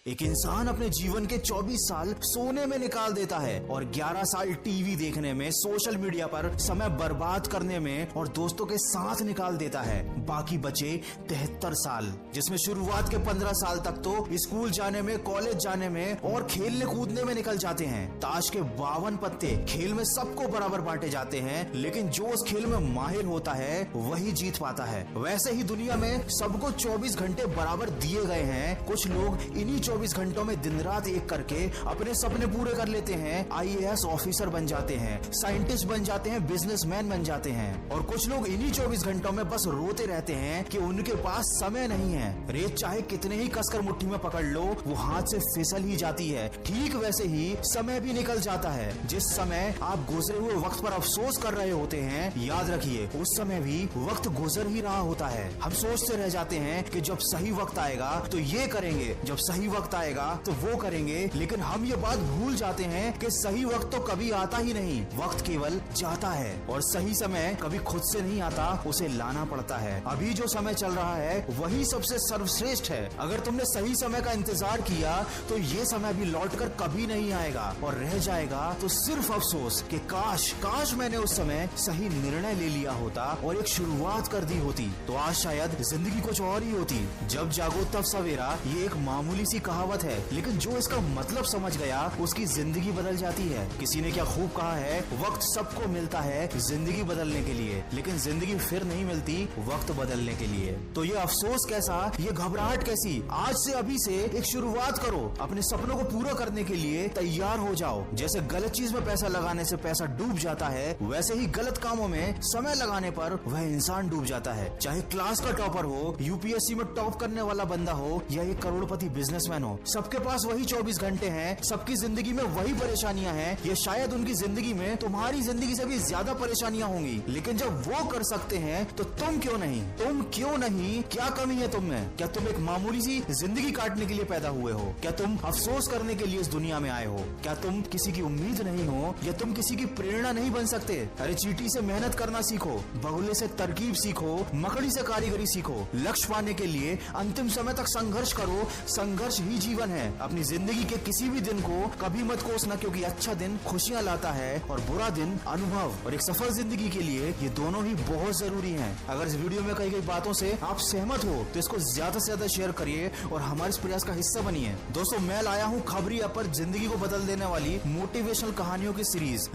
एक इंसान अपने जीवन के 24 साल सोने में निकाल देता है और 11 साल टीवी देखने में, सोशल मीडिया पर समय बर्बाद करने में और दोस्तों के साथ निकाल देता है। बाकी बचे 73 साल, जिसमें शुरुआत के 15 साल तक तो स्कूल जाने में, कॉलेज जाने में और खेलने कूदने में निकल जाते हैं। ताश के 52 पत्ते खेल में सबको बराबर बांटे जाते हैं, लेकिन जो उस खेल में माहिर होता है वही जीत पाता है। वैसे ही दुनिया में सबको 24 घंटे बराबर दिए गए हैं। कुछ लोग इन्हीं 24 घंटों में दिन रात एक करके अपने सपने पूरे कर लेते हैं। IAS ऑफिसर बन जाते हैं, साइंटिस्ट बन जाते हैं, बिजनेसमैन बन जाते हैं। और कुछ लोग इन्हीं 24 घंटों में बस रोते रहते हैं कि उनके पास समय नहीं है। रेत चाहे कितने ही कसकर मुट्ठी में पकड़ लो, वो हाथ से फिसल ही जाती है। ठीक वैसे ही समय भी निकल जाता है। जिस समय आप गुजरे हुए वक्त पर अफसोस कर रहे होते हैं, याद रखिए उस समय भी वक्त गुजर ही रहा होता है। हम सोचते रह जाते हैं कि जब सही वक्त आएगा तो ये करेंगे, जब सही वक्त आएगा तो वो करेंगे, लेकिन हम ये बात भूल जाते हैं कि सही वक्त तो कभी आता ही नहीं। वक्त केवल जाता है और सही समय कभी खुद से नहीं आता, उसे लाना पड़ता है। अभी जो समय चल रहा है वही सबसे सर्वश्रेष्ठ है। अगर तुमने सही समय का इंतजार किया तो ये समय भी लौटकर कभी नहीं आएगा और रह जाएगा तो सिर्फ अफसोस कि काश मैंने उस समय सही निर्णय ले लिया होता और एक शुरुआत कर दी होती, तो आज शायद जिंदगी कुछ और ही होती। जब जागो तब सवेरा, ये एक मामूली सी कहावत है, लेकिन जो इसका मतलब समझ गया उसकी जिंदगी बदल जाती है। किसी ने क्या खूब कहा है, वक्त सबको मिलता है जिंदगी बदलने के लिए, लेकिन जिंदगी फिर नहीं मिलती वक्त बदलने के लिए। तो ये अफसोस कैसा, ये घबराहट कैसी? आज से, अभी से एक शुरुआत करो। अपने सपनों को पूरा करने के लिए तैयार हो जाओ। जैसे गलत चीज में पैसा लगाने से पैसा डूब जाता है, वैसे ही गलत कामों में समय लगाने पर वह इंसान डूब जाता है। चाहे क्लास का टॉपर हो, UPSC में टॉप करने वाला बंदा हो या एक करोड़पति बिजनेसमैन हो, सबके पास वही 24 घंटे हैं, सबकी जिंदगी में वही परेशानियां हैं। ये शायद उनकी जिंदगी में तुम्हारी जिंदगी से भी ज्यादा परेशानियां होंगी, लेकिन जब वो कर सकते हैं तो तुम क्यों नहीं? तुम क्यों नहीं? क्या कमी है तुम में? क्या तुम एक मामूली सी जिंदगी काटने के लिए पैदा हुए हो? क्या तुम अफसोस करने के लिए इस दुनिया में आए हो? क्या तुम किसी की उम्मीद नहीं हो या तुम किसी की प्रेरणा नहीं बन सकते? अरे चींटी से मेहनत करना सीखो, बगुले से तरकीब सीखो, मकड़ी से कारीगरी सीखो। लक्ष्य पाने के लिए अंतिम समय तक संघर्ष करो। संघर्ष ही जीवन है। अपनी जिंदगी के किसी भी दिन को कभी मत कोसना, क्योंकि अच्छा दिन खुशियां लाता है और बुरा दिन अनुभव। और एक सफल जिंदगी के लिए ये दोनों ही बहुत जरूरी हैं। अगर इस वीडियो में कही गई बातों से आप सहमत हो तो इसको ज्यादा से ज्यादा शेयर करिए और हमारे इस प्रयास का हिस्सा बनिए। दोस्तों, मैं लाया हूँ खबरिया पर जिंदगी को बदल देने वाली मोटिवेशनल कहानियों की सीरीज।